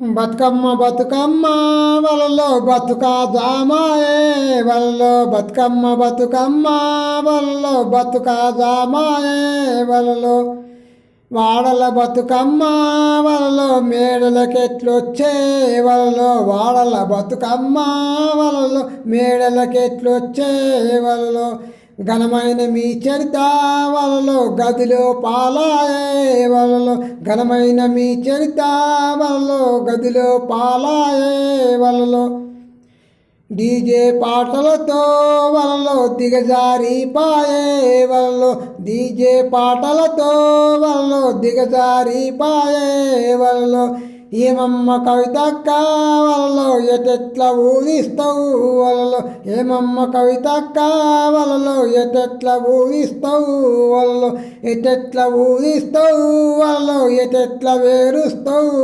బతుకమ్మ బతుకమ్మ వలలో బతుకా జామాయే వలలో బతుకమ్మ బతుకమ్మ వలలో బతుకా జామాయే వలలో వాడల బతుకమ్మ వలలో మేడలకెట్లొచ్చే వలలో వాడల బతుకమ్మ వలలో మేడలకెట్లొచ్చే వలలో ఘనమైన మీ చరిత వలలో గదిలో పాలాయే వలలో ఘనమైన మీ చరిత వలలో గదిలో పాలాయే వలలో డీజే పాటలతో వలలో దిగజారిపాయే వలలో డీజే పాటలతో వలలో దిగజారిపాయే వలలో ఏమమ్మ కవితక్క వలలో ఎటెట్ల ఊదిస్తావు వలలో ఏమమ్మ కవితక్క వలలో ఎటెట్ల ఊదిస్తావు వలలో ఎటెట్ల ఊదిస్తావు వలలో ఎటెట్ల వేరుస్తావు.